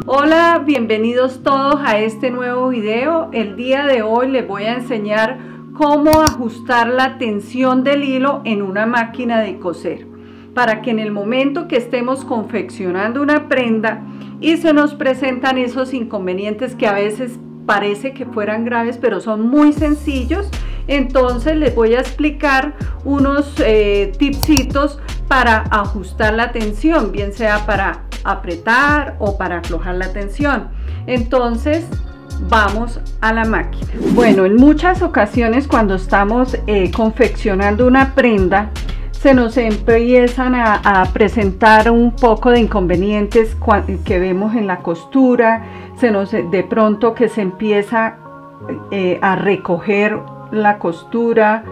Hola, bienvenidos todos a este nuevo video. El día de hoy les voy a enseñar cómo ajustar la tensión del hilo en una máquina de coser, para que en el momento que estemos confeccionando una prenda y se nos presentan esos inconvenientes que a veces parece que fueran graves, pero son muy sencillos, entonces les voy a explicar unos tipsitos para ajustar la tensión, bien sea para apretar o para aflojar la tensión. Entonces vamos a la máquina. Bueno, en muchas ocasiones cuando estamos confeccionando una prenda, se nos empiezan a presentar un poco de inconvenientes que vemos en la costura, de pronto que se empieza a recoger la costura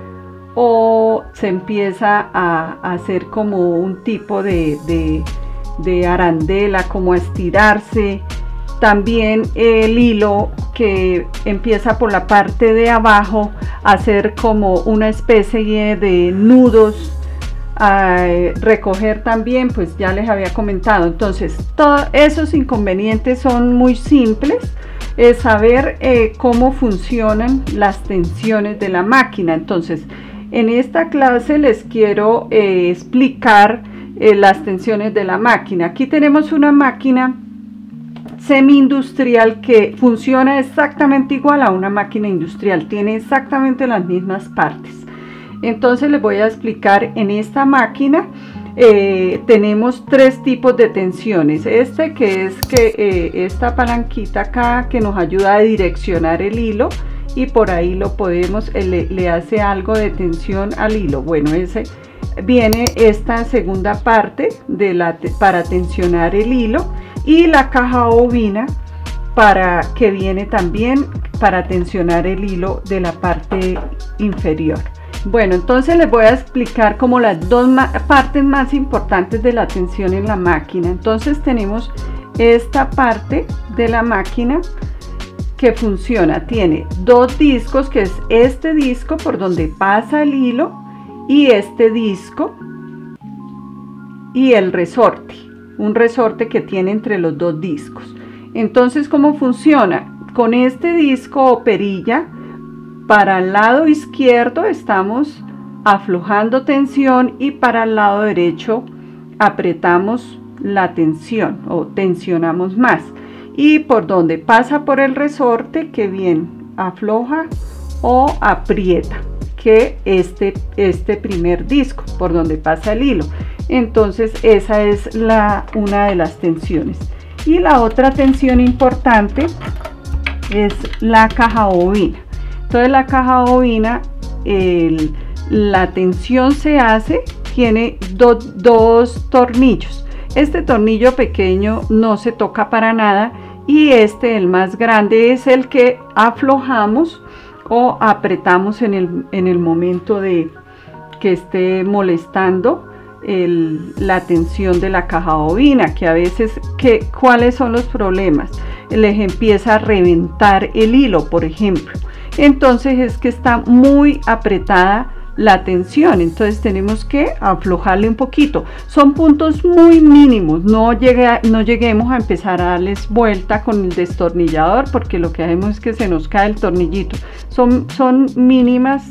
o se empieza a hacer como un tipo de arandela, como a estirarse. También el hilo que empieza por la parte de abajo a hacer como una especie de nudos, a recoger también, pues ya les había comentado. Entonces todos esos inconvenientes son muy simples. Saber cómo funcionan las tensiones de la máquina. Entonces en esta clase les quiero explicar las tensiones de la máquina. Aquí tenemos una máquina semi-industrial que funciona exactamente igual a una máquina industrial, tiene exactamente las mismas partes. Entonces les voy a explicar. En esta máquina tenemos tres tipos de tensiones. Esta palanquita acá que nos ayuda a direccionar el hilo, y por ahí lo podemos, le hace algo de tensión al hilo. Bueno, viene esta segunda parte para tensionar el hilo, y la caja bobina que viene también para tensionar el hilo de la parte inferior. Bueno, entonces les voy a explicar como las dos partes más importantes de la tensión en la máquina. Entonces tenemos esta parte de la máquina que funciona, tiene dos discos, que es este disco por donde pasa el hilo y este disco, y el resorte, un resorte que tiene entre los dos discos. Entonces, ¿cómo funciona? Con este disco o perilla, para el lado izquierdo estamos aflojando tensión y para el lado derecho apretamos la tensión o tensionamos más. Y por donde pasa por el resorte, que bien afloja o aprieta, que este primer disco por donde pasa el hilo. Entonces esa es una de las tensiones. Y la otra tensión importante es la caja bobina. Entonces la caja bobina, la tensión tiene dos tornillos. Este tornillo pequeño no se toca para nada, y el más grande, es el que aflojamos o apretamos en el momento de que esté molestando la tensión de la caja bobina, que a veces, ¿cuáles son los problemas? Les empieza a reventar el hilo, por ejemplo. Entonces es que está muy apretada la tensión, entonces tenemos que aflojarle un poquito. Son puntos muy mínimos, no lleguemos a empezar a darles vuelta con el destornillador, porque lo que hacemos es que se nos cae el tornillito. Son mínimas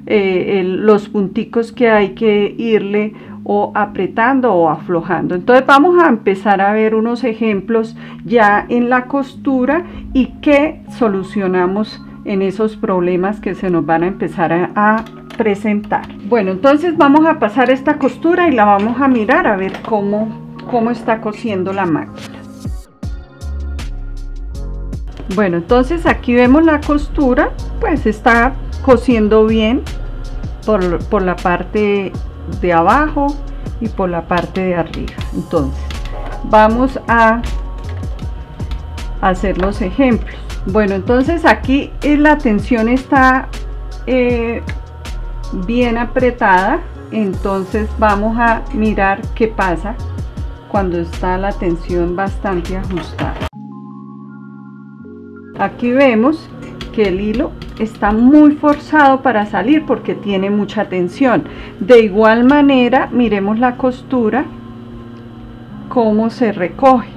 los punticos que hay que irle o apretando o aflojando. Entonces vamos a empezar a ver unos ejemplos ya en la costura y que solucionamos en esos problemas que se nos van a empezar a presentar. Bueno, entonces vamos a pasar esta costura y la vamos a mirar a ver cómo está cosiendo la máquina. Bueno, entonces aquí vemos la costura, pues está cosiendo bien por la parte de abajo y por la parte de arriba. Entonces vamos a hacer los ejemplos. Bueno, entonces aquí la tensión está bien apretada, entonces vamos a mirar qué pasa cuando está la tensión bastante ajustada. Aquí vemos que el hilo está muy forzado para salir porque tiene mucha tensión. De igual manera, miremos la costura, cómo se recoge.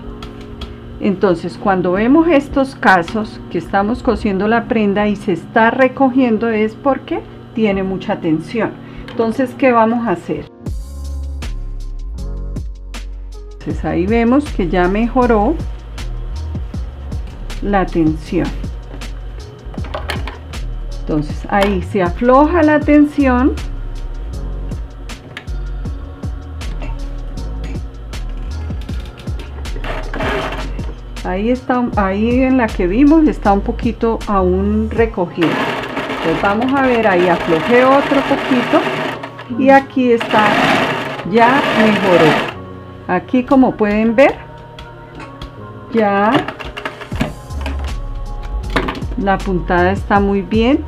Entonces, cuando vemos estos casos que estamos cosiendo la prenda y se está recogiendo, es porque tiene mucha tensión. Entonces, ¿qué vamos a hacer? Entonces, ahí vemos que ya mejoró la tensión. Entonces, ahí se afloja la tensión. Ahí está, ahí en la que vimos está un poquito aún recogido. Entonces vamos a ver, ahí aflojé otro poquito y aquí está, ya mejoró. Aquí, como pueden ver, ya la puntada está muy bien.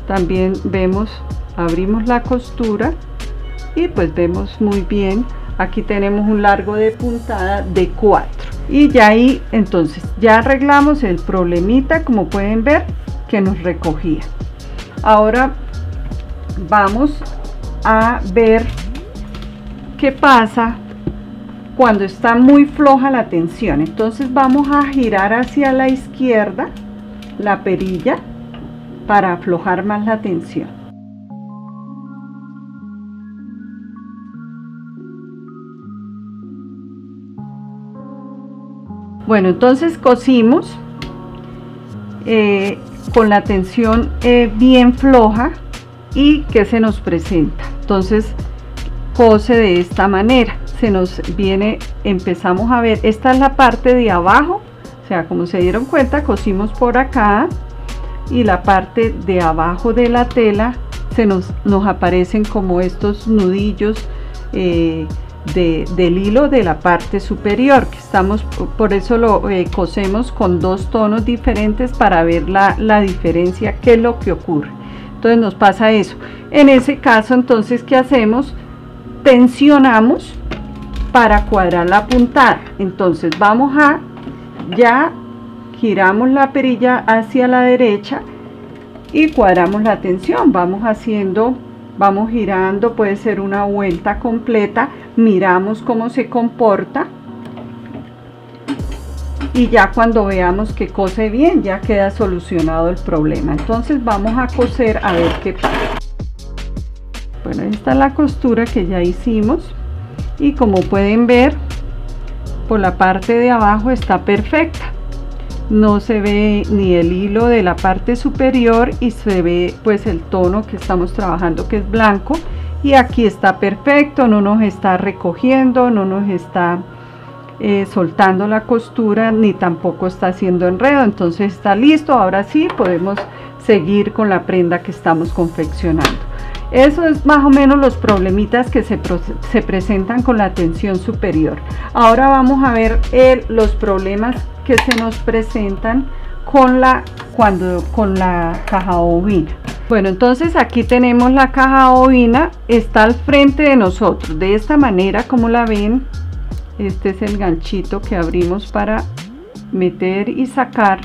También vemos, abrimos la costura y pues vemos muy bien. Aquí tenemos un largo de puntada de 4 y ya ahí, entonces ya arreglamos el problemita, como pueden ver, que nos recogía. Ahora vamos a ver qué pasa cuando está muy floja la tensión. Entonces vamos a girar hacia la izquierda la perilla para aflojar más la tensión. Bueno, entonces cosimos con la tensión bien floja. Y que se nos presenta, entonces cose de esta manera. Se nos viene, empezamos a ver, esta es la parte de abajo, o sea, como se dieron cuenta, cosimos por acá y la parte de abajo de la tela nos aparecen como estos nudillos del hilo de la parte superior, que estamos, por eso lo cosemos con 2 tonos diferentes para ver la diferencia, qué es lo que ocurre. Entonces nos pasa eso. En ese caso, entonces, ¿qué hacemos? Tensionamos para cuadrar la puntada. Entonces vamos a, ya giramos la perilla hacia la derecha y cuadramos la tensión. Vamos haciendo, vamos girando, puede ser una vuelta completa, miramos cómo se comporta y ya cuando veamos que cose bien, ya queda solucionado el problema. Entonces vamos a coser a ver qué pasa. Bueno, esta es la costura que ya hicimos y como pueden ver, por la parte de abajo está perfecta. No se ve ni el hilo de la parte superior y se ve pues el tono que estamos trabajando, que es blanco, y aquí está perfecto, no nos está recogiendo, no nos está soltando la costura, ni tampoco está haciendo enredo. Entonces está listo. Ahora sí podemos seguir con la prenda que estamos confeccionando. Eso es más o menos los problemitas que se presentan con la tensión superior. Ahora vamos a ver los problemas que se nos presentan con la caja bobina. Bueno, entonces aquí tenemos la caja bobina, está al frente de nosotros, de esta manera como la ven. Este es el ganchito que abrimos para meter y sacar,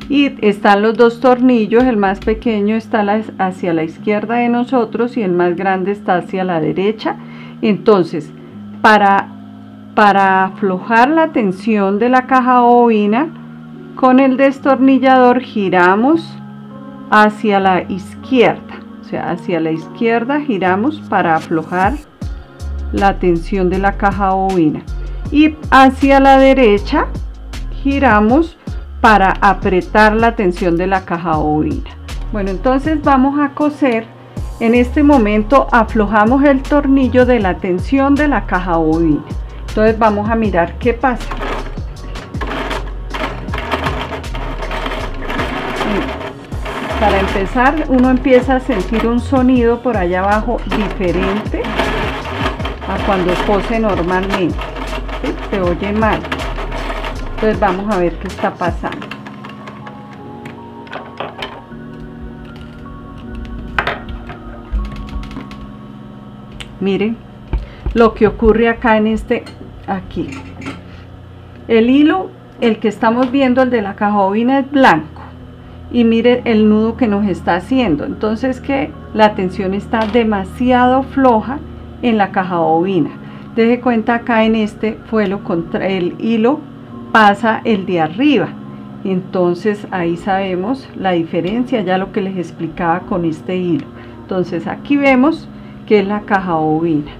y están los 2 tornillos. El más pequeño está hacia la izquierda de nosotros y el más grande está hacia la derecha. Entonces para aflojar la tensión de la caja bobina, con el destornillador giramos hacia la izquierda, o sea, hacia la izquierda giramos para aflojar la tensión de la caja bobina, y hacia la derecha giramos para apretar la tensión de la caja bobina. Bueno, entonces vamos a coser. En este momento aflojamos el tornillo de la tensión de la caja bobina. Entonces vamos a mirar qué pasa. Para empezar, uno empieza a sentir un sonido por allá abajo diferente a cuando cose normalmente. ¿Sí? Se oye mal. Entonces vamos a ver qué está pasando. Miren lo que ocurre acá en aquí. El hilo, el que estamos viendo, el de la caja bobina, es blanco, y mire el nudo que nos está haciendo. Entonces que la tensión está demasiado floja en la caja bobina. Deje cuenta acá en este fue lo contra el hilo pasa el de arriba, entonces ahí sabemos la diferencia, ya lo que les explicaba con este hilo. Entonces aquí vemos que es la caja bobina.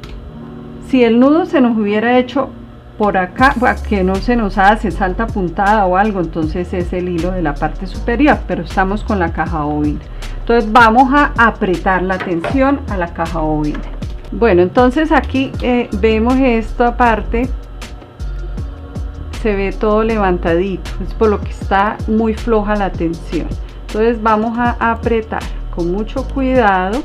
Si el nudo se nos hubiera hecho por acá, que no se nos hace salta puntada o algo, entonces es el hilo de la parte superior, pero estamos con la caja bobina. Entonces vamos a apretar la tensión a la caja bobina. Bueno, entonces aquí vemos esta parte, se ve todo levantadito, es por lo que está muy floja la tensión. Entonces vamos a apretar con mucho cuidado,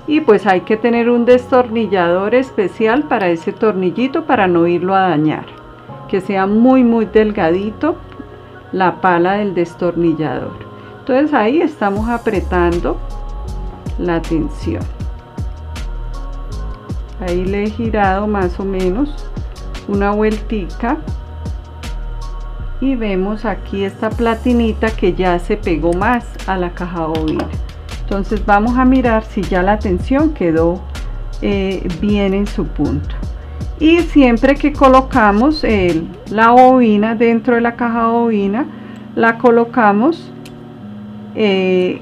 y pues hay que tener un destornillador especial para ese tornillito para no irlo a dañar, que sea muy delgadito la pala del destornillador. Entonces ahí estamos apretando la tensión. Ahí le he girado más o menos una vueltica y vemos aquí esta platinita que ya se pegó más a la caja bobina. Entonces vamos a mirar si ya la tensión quedó bien en su punto. Y siempre que colocamos la bobina dentro de la caja bobina, la colocamos que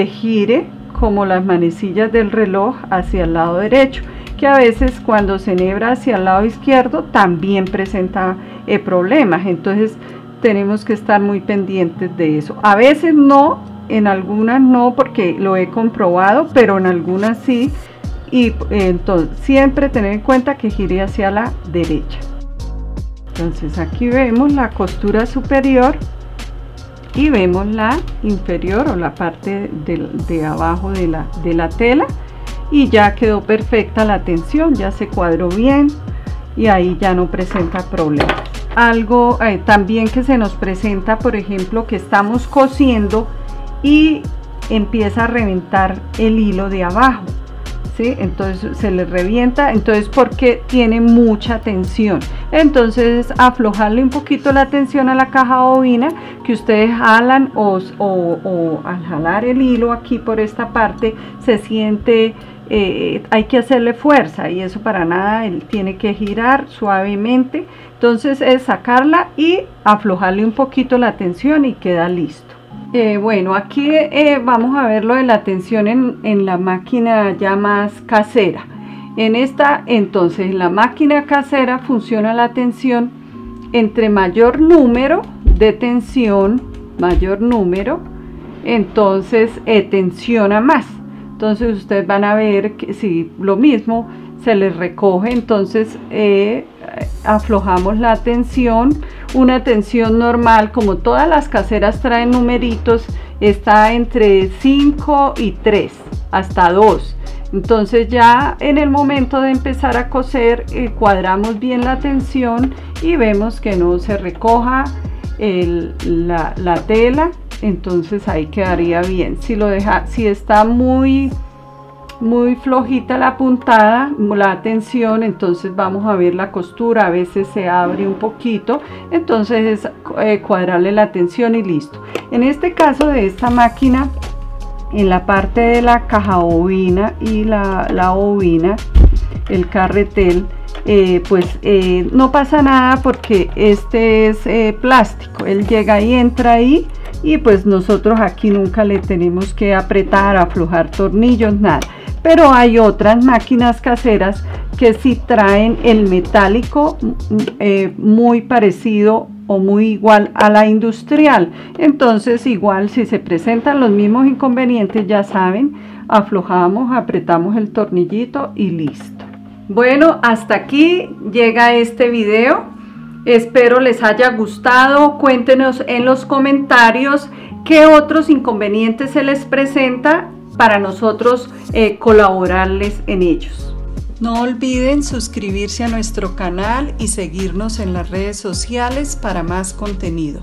gire como las manecillas del reloj hacia el lado derecho, que a veces cuando se enhebra hacia el lado izquierdo también presenta problemas. Entonces tenemos que estar muy pendientes de eso. A veces no, en algunas no, porque lo he comprobado, pero en algunas sí. Y entonces siempre tener en cuenta que gire hacia la derecha. Entonces aquí vemos la costura superior y vemos la inferior o la parte de abajo de la tela, y ya quedó perfecta la tensión, ya se cuadró bien y ahí ya no presenta problemas. Algo también que se nos presenta, por ejemplo, que estamos cosiendo y empieza a reventar el hilo de abajo, ¿sí? Entonces se le revienta, entonces porque tiene mucha tensión. Entonces aflojarle un poquito la tensión a la caja bobina, que ustedes jalan o al jalar el hilo aquí por esta parte se siente, hay que hacerle fuerza, y eso para nada, él tiene que girar suavemente. Entonces es sacarla y aflojarle un poquito la tensión y queda listo. Bueno, aquí vamos a ver lo de la tensión en la máquina ya más casera. En esta, entonces, en la máquina casera funciona la tensión entre mayor número de tensión, entonces tensiona más. Entonces ustedes van a ver que si lo mismo se les recoge, entonces aflojamos la tensión. Una tensión normal, como todas las caseras traen numeritos, está entre 5 y 3 hasta 2. Entonces ya en el momento de empezar a coser cuadramos bien la tensión y vemos que no se recoja la tela, entonces ahí quedaría bien. Si está muy flojita la puntada, la tensión, entonces vamos a ver la costura, a veces se abre un poquito, entonces es cuadrarle la tensión y listo. En este caso de esta máquina, en la parte de la caja bobina y la bobina, el carretel, no pasa nada porque este es plástico, él llega y entra ahí, y pues nosotros aquí nunca le tenemos que apretar, aflojar tornillos, nada. Pero hay otras máquinas caseras que sí traen el metálico muy parecido o muy igual a la industrial. Entonces igual si se presentan los mismos inconvenientes, ya saben, aflojamos, apretamos el tornillito y listo. Bueno, hasta aquí llega este video. Espero les haya gustado. Cuéntenos en los comentarios qué otros inconvenientes se les presenta para nosotros colaborarles en ellos. No olviden suscribirse a nuestro canal y seguirnos en las redes sociales para más contenido.